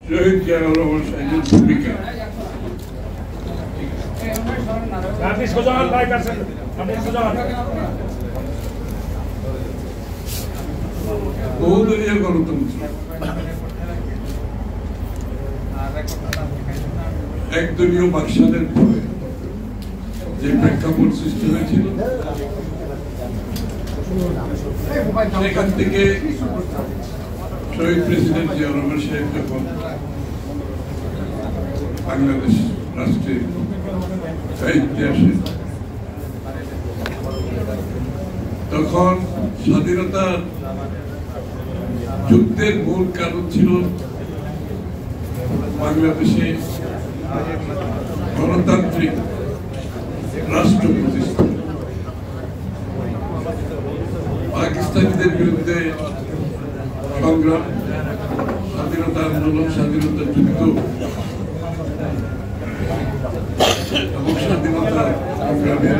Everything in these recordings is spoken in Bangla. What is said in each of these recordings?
শহীদ জিয়াউর রহমান সাহেবের ভূমিকা বহুদলীয় গণতন্ত্র একদলীয় বাকশালের পরে যে প্রেক্ষাপট সৃষ্টি হয়েছিল সেখান থেকে শহীদ প্রেসিডেন্ট জিয়াউর রহমান সাহেব যখন বাংলাদেশ রাষ্ট্রের দায়িত্বে আসে তখন স্বাধীনতার যুদ্ধের মূল কারণ ছিল বাংলাদেশে গণতান্ত্রিক রাষ্ট্র প্রতিষ্ঠা, পাকিস্তানিদের বিরুদ্ধে সংগ্রাম, স্বাধীনতা আন্দোলন, স্বাধীনতা যুদ্ধ এবং স্বাধীনতা সংগ্রামের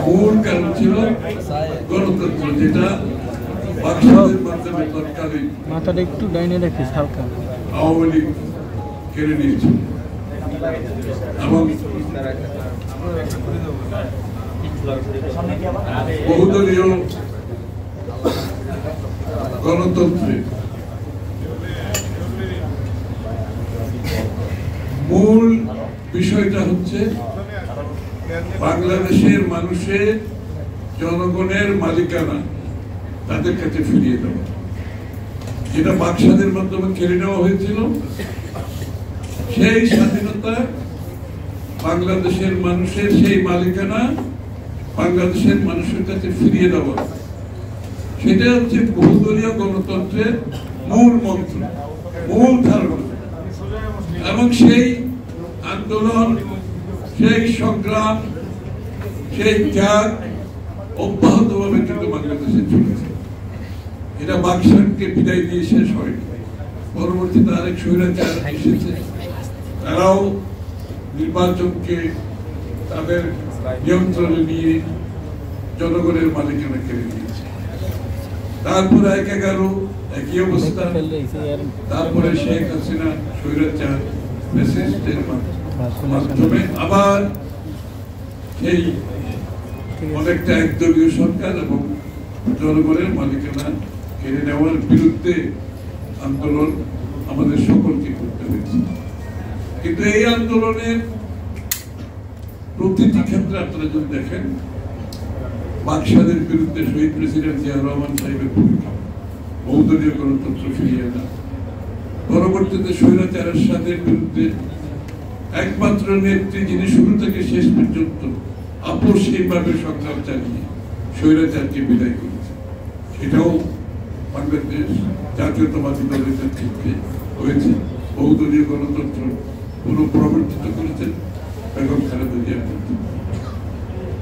মূল কারণ ছিল গণতন্ত্র, যেটা বাকশালের মাধ্যমে তৎকালীন মাথাটা একটু ডাইনে রাখিস হালকা আওয়ামী লীগ কেড়ে নিয়েছিল এবং বহুদলীয় গণতন্ত্রে মূল বিষয়টা হচ্ছে বাংলাদেশের মানুষের জনগণের মালিকানা তাদের কাছে ফিরিয়ে দেওয়া, যেটা বাকশালের মাধ্যমে কেড়ে নেওয়া হয়েছিল। সেই স্বাধীনতা বাংলাদেশের মানুষের সেই মালিকানা বাংলাদেশের মানুষের কাছে ফিরিয়ে দেওয়া, সেটা হচ্ছে বহুদলীয় গণতন্ত্রের মূল মন্ত্র, মূল ধারণা। এবং সেই আন্দোলন, সেই সংগ্রাম, সেই ত্যাগ অব্যাহতভাবে কিন্তু বাংলাদেশে চলেছে। এটা বাকশালকে বিদায় দিয়ে শেষ হয়নি, পরবর্তীতে আরেক স্বৈরাচার এসেছে, তারাও নির্বাচনকে তাদের নিয়ন্ত্রণে নিয়ে জনগণের মালিকানা কেড়ে নিয়েছে। তারপরে ১/১১ একই অবস্থা, তারপরে শেখ হাসিনা স্বৈরাচার ফ্যাসিস্টের মাধ্যমে আবার সেই অনেকটা একদলীয় সরকার এবং জনগণের মালিকানা কেড়ে নেওয়ার বিরুদ্ধে আন্দোলন আমাদের সকলকে করতে হয়েছে। কিন্তু এই আন্দোলনের প্রতিটি ক্ষেত্রে আপনারা যদি দেখেন, বাকশালের বিরুদ্ধে শহীদ প্রেসিডেন্ট জিয়াউর রহমান সাহেবের ভূমিকা, বহুদলীয় গণতন্ত্র ফিরিয়ে আনা, পরবর্তীতে স্বৈরাচারের সাথে বিরুদ্ধে একমাত্র নেত্রী যিনি শুরু থেকে শেষ পর্যন্ত আপসহীনভাবে সংগ্রাম চালিয়ে স্বৈরাচারকে বিদায় করেছে, সেটাও বাংলাদেশ জাতীয়তাবাদী দলের নেতৃত্বে হয়েছে। বহুদলীয় গণতন্ত্র পুনঃপ্রবর্তিত করেছেন বেগম খালেদা জিয়া।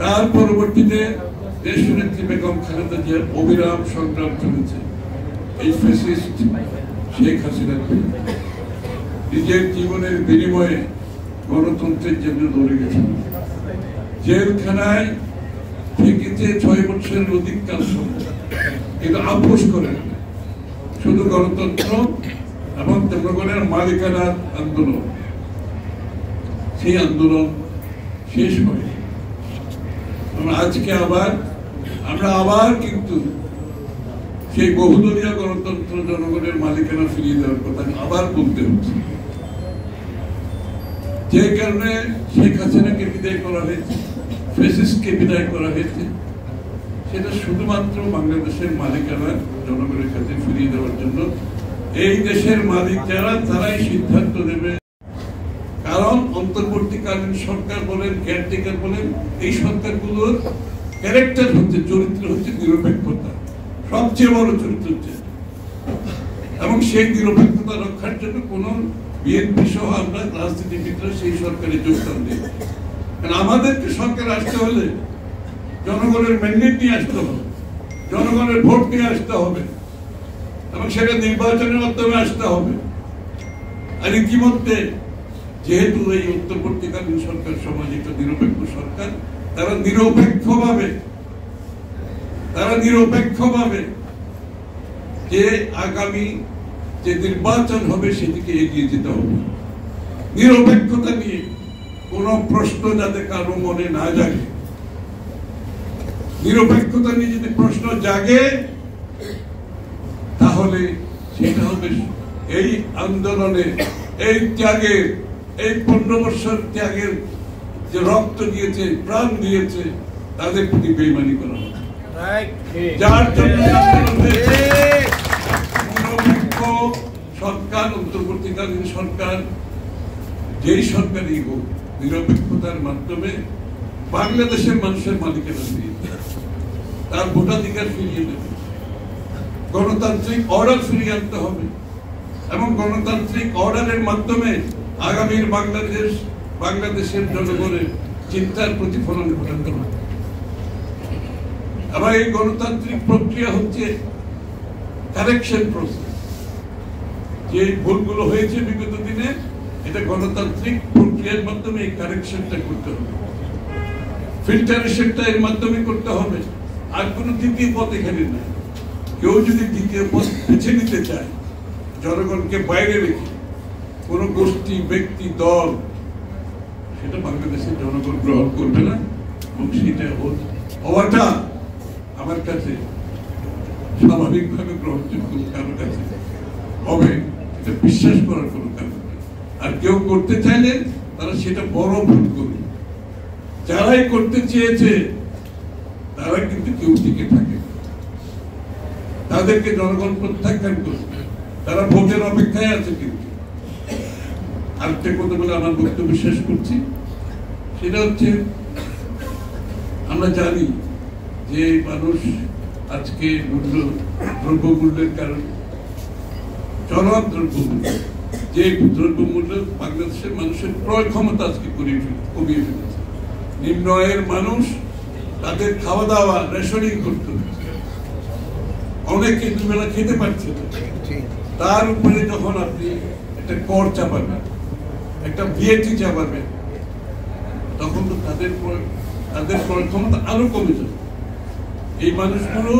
তার পরবর্তীতে দেশনেত্রী বেগম খালেদা জিয়ার অবিরাম সংগ্রাম চলেছে এই ফ্যাসিস্ট শেখ হাসিনার বিরুদ্ধে। নিজের জীবনের বিনিময়ে গণতন্ত্রের জন্য লড়ে গেছেন, জেলখানায় থেকেছে ৬ বছরের অধিক কাল সময়, কিন্তু আপোষ করেন শুধু গণতন্ত্র এবং জনগণের মালিকানার আন্দোলন, সেই আন্দোলন শেষ হয়। আজকে আমরা আবার কিন্তু সেই বহুদলীয় গণতন্ত্র, জনগণের মালিকানা ফিরিয়ে দেওয়ার কথা আবার বলতে হচ্ছে। যে কারণে শেখ হাসিনাকে বিদায় করা হয়েছে, ফ্যাসিস্টকে বিদায় করা হয়েছে, সেটা শুধুমাত্র বাংলাদেশের মালিকানা জনগণের কাছে ফিরিয়ে দেওয়ার জন্য। এই দেশের মালিক যারা, তারাই সিদ্ধান্ত নেবে। কারণ অন্তর্বর্তীকালীন সরকার বলেন, কেয়ারটেকার বলেন, এই সরকারগুলোর ক্যারেক্টার হচ্ছে, চরিত্র হচ্ছে নিরপেক্ষতা, সবচেয়ে বড় চরিত্র হচ্ছে। এবং সেই নিরপেক্ষতা রক্ষার জন্য কোন বিএনপি সহ আমরা রাজনীতিবিদরা সেই সরকারে যোগদান দিই। কারণ আমাদেরকে সরকার আসতে হলে জনগণের ম্যান্ডেট নিয়ে আসতে হবে, জনগণের ভোট নিয়ে আসতে হবে, এবং সেটা নির্বাচনের মাধ্যমে আসতে হবে। আর ইতিমধ্যে যেহেতু এই অন্তর্বর্তীকালীন সরকার সমাজিত নিরপেক্ষ সরকার, তারা নিরপেক্ষভাবে যে আগামী যে নির্বাচন হবে সেদিকে এগিয়ে যেতে হবে। নিরপেক্ষতা নিয়ে কোন প্রশ্ন যাতে কারো মনে না জাগে, নিরপেক্ষতা নিয়ে যদি প্রশ্ন জাগে তাহলে সেটা হবে এই আন্দোলনে, এই ত্যাগের, এই 15 বছর ত্যাগের যে রক্ত দিয়েছে, প্রাণ দিয়েছে, তাদের প্রতি বেইমানি করা হবে। যার জন্য নিরপেক্ষ সরকার, অন্তর্বর্তীকালীন সরকার, যেই সরকারই হোক, নিরপেক্ষতার মাধ্যমে বাংলাদেশের মানুষের মালিকানা ফিরিয়ে দেবে, তার ভোটাধিকার ফিরিয়ে দেবে, গণতান্ত্রিক অর্ডার ফিরিয়ে আনতে হবে এবং গণতান্ত্রিক অর্ডারের মাধ্যমে আগামীর বাংলাদেশের জনগণের চিন্তার প্রতিফলন ঘটাতে হবে। আবার এই গণতান্ত্রিক প্রক্রিয়া হচ্ছে কারেকশন প্রসেস। যে ভুলগুলো হয়েছে বিগত দিনে, এটা গণতান্ত্রিক প্রক্রিয়ার মাধ্যমে এই কারেকশনটা করতে হবে, ফিল্টারেশনটা এর মাধ্যমে করতে হবে। আর কোন দ্বিতীয় পথ এখানে নাই। কেউ যদি দ্বিতীয় পথ বেছে নিতে চায়, জনগণকে বাইরে রেখে কোন গোষ্ঠী, ব্যক্তি, দল, সেটা বাংলাদেশের জনগণ গ্রহণ করবে না এবং সেটা হওয়াটা আমার কাছে স্বাভাবিকভাবে গ্রহণযোগ্য কারোর কাছে হবে, এটা বিশ্বাস করার কোনো কারণ নেই। আর কেউ করতে চাইলে তারা সেটা বড় ভুল করবে। যারাই করতে চেয়েছে তারা কিন্তু কেউ টিকে থাকে, তাদেরকে জনগণ প্রত্যাখ্যান করবে, তারা ভোটের অপেক্ষায় আছে। কিন্তু আরেকটা কথা বলে আমার বক্তব্য শেষ করছি, সেটা হচ্ছে আমরা জানি যে মানুষ আজকে দ্রব্যমূল্যের কারণে, চরম দ্রব্যমূল্য, যে দ্রব্যমূল্য বাংলাদেশের মানুষের ক্রয় ক্ষমতা আজকে কমিয়ে ফেলেছে। নিম্ন আয়ের মানুষ তাদের খাওয়া দাওয়া রেশনিং করতে হচ্ছে, অনেকে দুবেলা খেতে পারছে না। তার উপরে যখন আপনি একটা কর চাপাবেন, একটা ভিএটি চাপাবেন, তখন তো তাদের ক্রয় ক্ষমতা আরো কমে যাবে। এই মানুষগুলো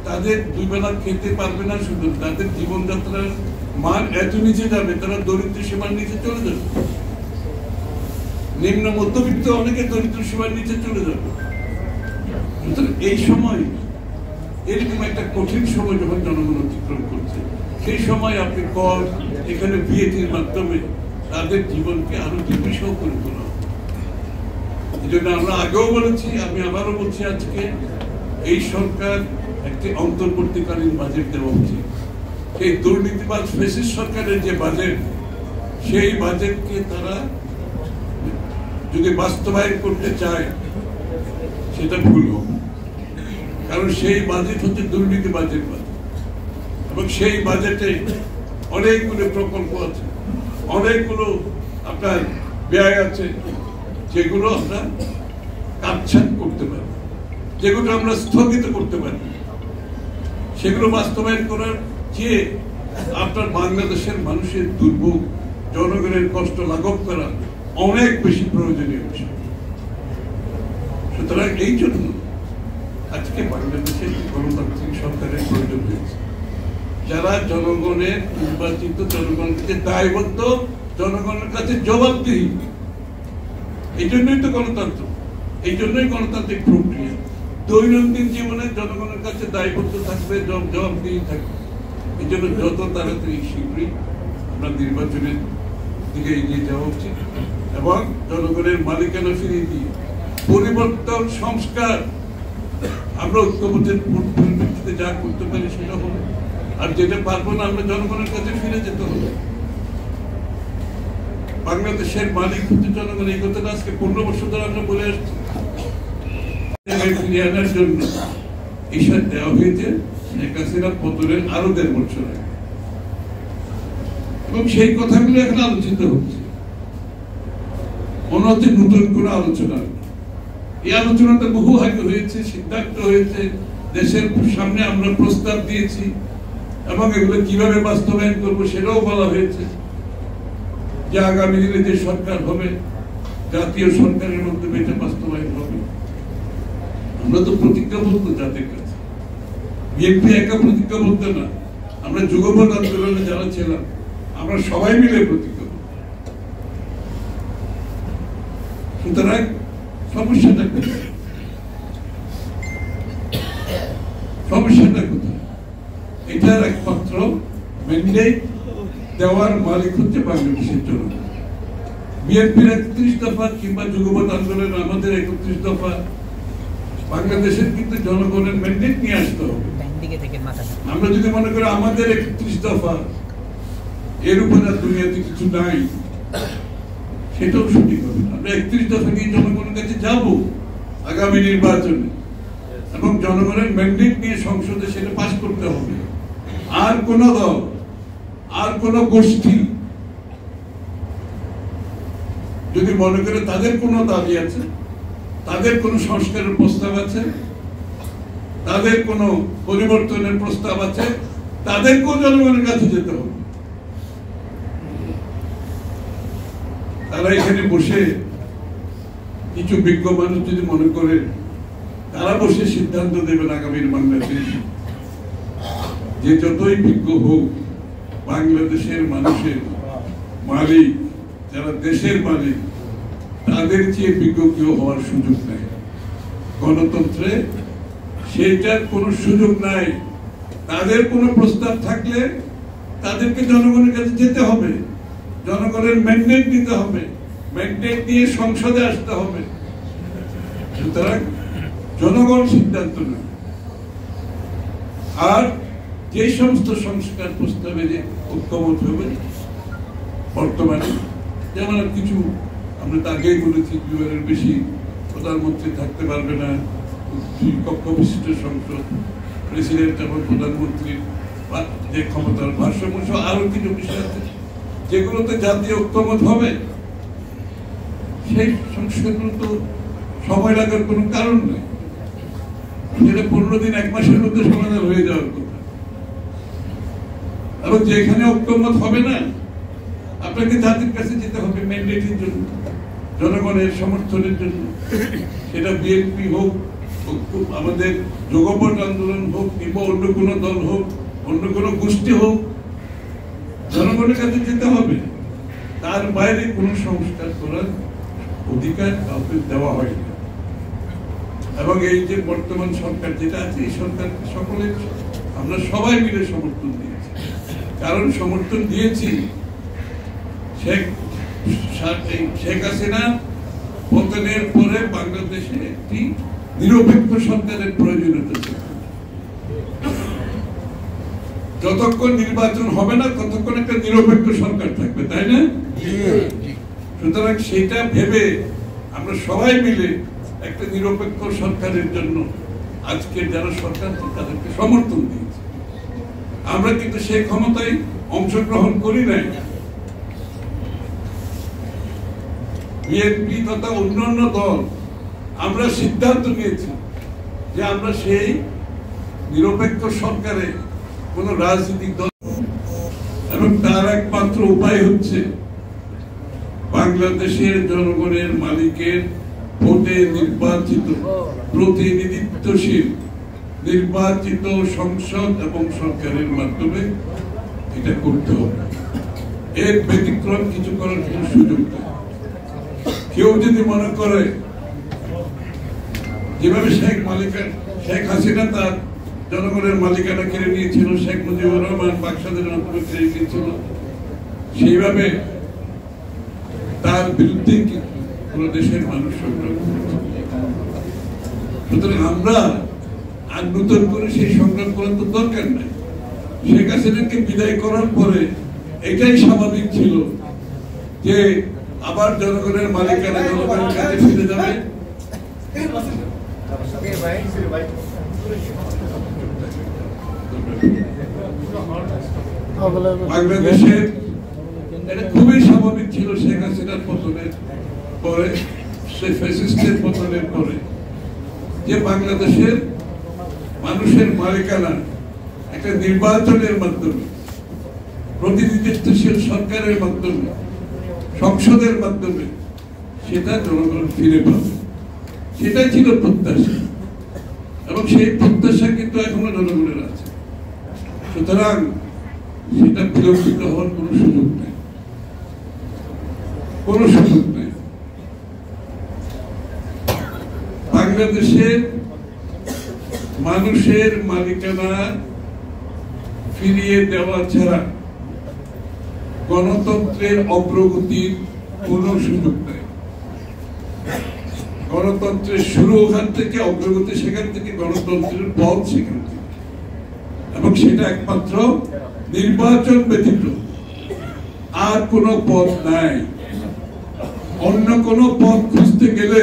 তাদের দুবেলা খেতে পারবে না, শুধু তাদের জীবনযাত্রার মান এত নিচে যাবে, তারা দরিদ্র সীমার নিচে চলে যাবে। নিম্ন মধ্যবিত্ত অনেকে দরিদ্র সীমার নিচে চলে যাবে। এই সময়, এরকম একটা কঠিন সময় যখন জনগণ অতিক্রম করছে, সেই সময় আপনি কর, এখানে ভিএটির মাধ্যমে তাদের জীবনকে আরো দুর্বিষহ করে তোলা। এই জন্য আমরা আগেও বলেছি, আমি আবারও বলছি, আজকে এই সরকার একটি অন্তর্বর্তীকালীন বাজেট দেওয়া উচিত। সেই দুর্নীতিবাজ ফ্যাসিস্ট সরকারের যে বাজেট, সেই বাজেটকে তারা যদি বাস্তবায়ন করতে চায় সেটা ভুল হবে, কারণ সেই বাজেট হচ্ছে দুর্নীতিবাজের বাজেট এবং সেই বাজেটে অনেকগুলো প্রকল্প আছে, অনেকগুলো আপনার ব্যয় আছে, যেগুলো আমরা কাটছাঁট করতে পারি, যেগুলো আমরা স্থগিত করতে পারি। সেগুলো বাস্তবায়ন করার চেয়ে আপনার বাংলাদেশের মানুষের দুর্ভোগ, জনগণের কষ্ট লাঘব করা অনেক বেশি প্রয়োজনীয় বিষয়। সুতরাং এই জন্য আজকে বাংলাদেশের গণতান্ত্রিক সরকারের প্রয়োজন হয়েছে, যারা জনগণের নির্বাচিত, জনগণের কাছে দায়বদ্ধ, জনগণের কাছে জবাবদিহি। এই জন্যই তো গণতন্ত্র, এই জন্যই গণতান্ত্রিক প্রক্রিয়া। দৈনন্দিন জীবনে জনগণের কাছে দায়বদ্ধ থাকবে, জবাবদিহি থাকবে। এই জন্য যত তাড়াতাড়ি শীঘ্রই আমরা নির্বাচনের দিকে এগিয়ে যাওয়া উচিত এবং জনগণের মালিকানা ফিরিয়ে দিয়ে পরিবর্তন, সংস্কার আমরা ঐক্যবদ্ধের পরিপ্রেক্ষিতে যা করতে পারি সেটা হবে। আর যেটা পারবো না, আমরা জনগণের কাছে ফিরে যেতে হবে। বাংলাদেশের মালিক হচ্ছে জনগণ। এই কথাটা আজকে 15 বছর ধরে আমরা বলে আসছি। ফিরিয়ে আনার জন্য ইশারা দেওয়া হয়েছে শেখ হাসিনা পতনের আরো 1.5 বছর আগে, এবং সেই কথাগুলো এখন আলোচিত হচ্ছে। মনে হচ্ছে নতুন কোনো আলোচনা। এই আলোচনাটা বহু আগে হয়েছে, সিদ্ধান্ত হয়েছে, দেশের সামনে আমরা প্রস্তাব দিয়েছি এবং এগুলো কিভাবে বাস্তবায়ন করবো সেটাও বলা হয়েছে। যে আগামী দিনে যে সরকার হবে, জাতীয় সরকারের মাধ্যমে এটা বাস্তবায়ন হবে। আমরা তো প্রতিজ্ঞাবদ্ধ জাতির কাছে, বিএনপি একা প্রতিজ্ঞাবদ্ধ না, আমরা যুগপৎ আন্দোলনে যারা ছিলাম আমরা সবাই মিলে প্রতিজ্ঞা করব। সুতরাং সমস্যাটা কোথায়? এটার একমাত্র ম্যান্ডেট দেওয়ার মালিক হচ্ছে বাংলাদেশের জনগণ। বিএনপির 31 দফা কিংবা যুগপৎ আন্দোলন আমাদের 31 দফা, বাংলাদেশের কিন্তু জনগণের ম্যান্ডেট নিয়ে আসতে হবে। আমরা যদি মনে করি আমাদের 31 দফা এর উপর আর দুনিয়াতে কিছু নাই, সেটাও সঠিক হবে না। আমরা 31 দফা নিয়ে জনগণের কাছে যাব আগামী নির্বাচনে, এবং জনগণের ম্যান্ডেট নিয়ে সংসদে সেটা পাস করতে হবে। আর কোন দল, আর কোন গোষ্ঠী যদি মনে করে তাদের কোনো দাবি আছে, তাদের কোনো সংস্কারের প্রস্তাব আছে, তাদের কোনো পরিবর্তনের প্রস্তাব আছে, তাদেরকেও জনগণের কাছে যেতে হবে। তারা এখানে বসে কিছু বিজ্ঞ মানুষ যদি মনে করে তারা বসে সিদ্ধান্ত দেবেন আগামীর বাংলাদেশ, যে যতই বিজ্ঞ হোক, বাংলাদেশের মানুষের মালিক, যারা দেশের মালিক, তাদের চেয়ে বিজ্ঞ কেউ হওয়ার সুযোগ নাই। গণতন্ত্রে সেটার কোনো সুযোগ নাই। তাদের কোনো প্রস্তাব থাকলে তাদেরকে জনগণের কাছে যেতে হবে, জনগণের ম্যান্ডেট দিতে হবে, ম্যান্ডেট দিয়ে সংসদে আসতে হবে। সুতরাং জনগণ সিদ্ধান্ত নেয়। আর যে সমস্ত সংস্কার প্রস্তাবে যে ঐক্যমত হবে, বর্তমানে যেমন কিছু আমরা তো আগেই বলেছি, 2 বেশি প্রধানমন্ত্রী থাকতে পারবে না, 2 কক্ষ বিশিষ্ট সংসদ, প্রেসিডেন্ট এবং প্রধানমন্ত্রীর যে ক্ষমতার ভারসাম্য সহ আরো কিছু বিষয় আছে যেগুলোতে জাতীয় ঐক্যমত হবে। সেই সংস্কারগুলো তো সময় লাগার কোনো কারণ নেই, সেটা 15 দিন 1 মাসের মধ্যে সমাধান হয়ে যাওয়ার কথা। এবং যেখানে ঐক্যমত হবে না, আপনাকে জাতির কাছে যেতে হবে ম্যান্ডেটের জন্য, জনগণের সমর্থনের জন্য। সেটা বিএনপি হোক, আমাদের যুগপৎ আন্দোলন হোক, কিংবা অন্য কোনো দল হোক, অন্য কোনো গোষ্ঠী হোক, জনগণের কাছে যেতে হবে। তার বাইরে কোনো সংস্কার করার অধিকার কাউকে দেওয়া হয় না। এবং এই যে বর্তমান সরকার যেটা আছে, এই সরকার সকলের আমরা সবাই মিলে সমর্থন দিয়েছি। কারণ সমর্থন দিয়েছি শেখ হাসিনা পতনের পরে বাংলাদেশে একটি নিরপেক্ষ সরকারের প্রয়োজনীয়তা ছিল। যতক্ষণ নির্বাচন হবে না ততক্ষণ একটা নিরপেক্ষ সরকার থাকবে, তাই না? সুতরাং সেটা ভেবে আমরা সবাই মিলে একটা নিরপেক্ষ সরকারের জন্য আজকে যারা সরকার তাদেরকে সমর্থন দিয়েছে। আমরা কিন্তু সেই ক্ষমতায় অংশগ্রহণ করি নাই। বিএনপি তথা অন্যান্য দল আমরা সিদ্ধান্ত নিয়েছি যে আমরা সেই নিরপেক্ষ সরকারে কোন রাজনৈতিক দল, এবং তার একমাত্র উপায় হচ্ছে বাংলাদেশের জনগণের মালিকের ভোটে নির্বাচিত প্রতিনিধিত্বশীল নির্বাচিত সংসদ এবং সরকারের মাধ্যমে এটা করতে হবে। এর ব্যতিক্রম কিছু করার কোনো সুযোগ নেই। কেউ যদি মনে করে যেভাবে শেখ হাসিনা তার জনগণের মালিকানা কেড়ে নিয়েছিল, শেখ মুজিবুর রহমান বাকশালের মাধ্যমে কেড়ে নিয়েছিল, সেইভাবে তার বিরুদ্ধে কোন দেশের মানুষ সংগ্রাম করেছে। সুতরাং আমরা আর নতুন করে সেই সংগ্রাম করার তো দরকার নাই। শেখ হাসিনাকে বিদায় করার পরে এটাই স্বাভাবিক ছিল যে আবার জনগণের মালিকানা জনগণের কাছে ফিরে যাবে। বাংলাদেশের এটা খুবই স্বাভাবিক ছিল শেখ হাসিনার পতনের পরে, সে ফ্যাসিস্টের পতনের পরে, যে বাংলাদেশের মানুষের মালিকানা একটা নির্বাচনের মাধ্যমে, প্রতিনিধিত্বশীল সরকারের মাধ্যমে, সংসদের মাধ্যমে সেটা জনগণ ফিরে পাবে। সেটাই ছিল প্রত্যাশা, এবং সেই প্রত্যাশা কিন্তু এখনো জনগণের আছে। সুতরাং সেটা বিলম্বিত হওয়ার কোনো সুযোগ নেই, কোনো সুযোগ নেই। বাংলাদেশের মানুষের মালিকানা ফিরিয়ে দেওয়া ছাড়া গণতন্ত্রের অগ্রগতির কোনো সুযোগ নেই। গণতন্ত্রের শুরু ওখান থেকে, অগ্রগতি সেখান থেকে, গণতন্ত্রের পথ সেখান থেকে, এবং সেটা একমাত্র নির্বাচন ব্যতীত আর কোনো পথ নাই। অন্য কোনো পথ খুঁজতে গেলে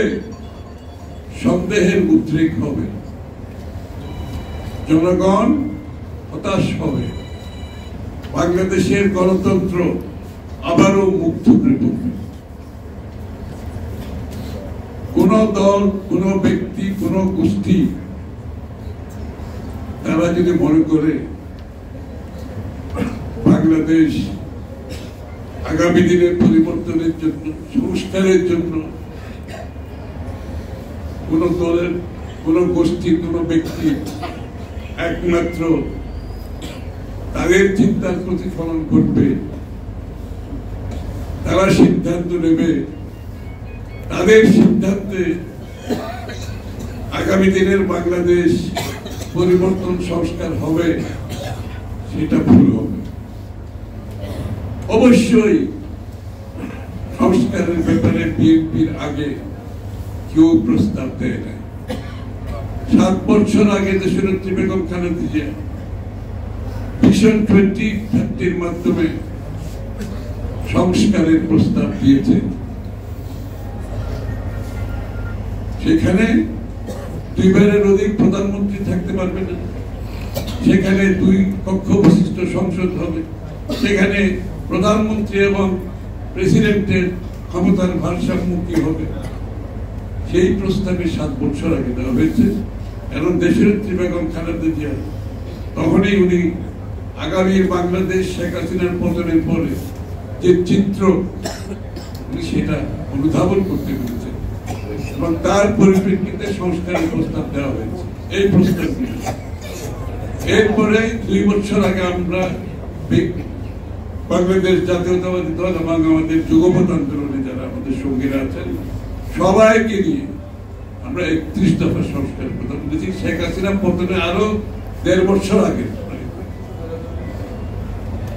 সন্দেহের উদ্রেক হবে, জনগণ হতাশ হবে, বাংলাদেশের গণতন্ত্র আবারও মুক্ত হয়ে পড়বে। কোন দল, কোন ব্যক্তি, কোন গোষ্ঠী তারা যদি মনে করে বাংলাদেশ আগামী দিনের পরিবর্তনের জন্য, সংস্কারের জন্য কোন দলের, কোন গোষ্ঠী, কোন ব্যক্তি একমাত্র তাদের চিন্তার প্রতিফলন ঘটবে, তারা সিদ্ধান্ত নেবে, তাদের সিদ্ধান্তে আগামী দিনের বাংলাদেশ পরিবর্তন, সংস্কার হবে, সেটা ভুল হবে। অবশ্যই সংস্কারের ব্যাপারে বিএনপির আগে কেউ প্রস্তাব দেয় না। 7 বছর আগে দেশনেত্রী বেগম খালেদা জিয়া ভিশন 2030 মাধ্যমে সংস্কারের প্রস্তাব দিয়েছে। সেখানে 2 বারের অধিক প্রধানমন্ত্রী থাকতে পারবে না, সেখানে 2 কক্ষ বিশিষ্ট সংসদ হবে, সেখানে প্রধানমন্ত্রী এবং প্রেসিডেন্টের ক্ষমতার ভারসাম্য কি হবে, সেই প্রস্তাবে 7 বছর আগে দেওয়া হয়েছে। কারণ দেশনেত্রী বেগম খালেদা জিয়া তখনই উনি আগামী বাংলাদেশ শেখ হাসিনার পতনের পরে যে চিত্র, উনি সেটা অনুধাবন করতে পেরেছেন এবং তার পরিপ্রেক্ষিতে সংস্কারের প্রস্তাব দেওয়া হয়েছে। এই প্রস্তাব এরপরে 2 বছর আগে আমরা বাংলাদেশ জাতীয়তাবাদী দল এবং আমাদের যুগপৎ আন্দোলনে যারা আমাদের সঙ্গীরা আছেন সবাইকে নিয়ে আমরা 31 দফা সংস্কার প্রস্তাব দিয়েছি। শেখ হাসিনা পতনে আরো 1.5 বছর আগে।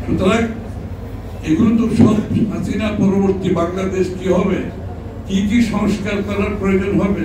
সুতরাং এগুলো তো সব হাসিনা পরবর্তী বাংলাদেশ কি হবে, কি কি সংস্কার করার প্রয়োজন হবে,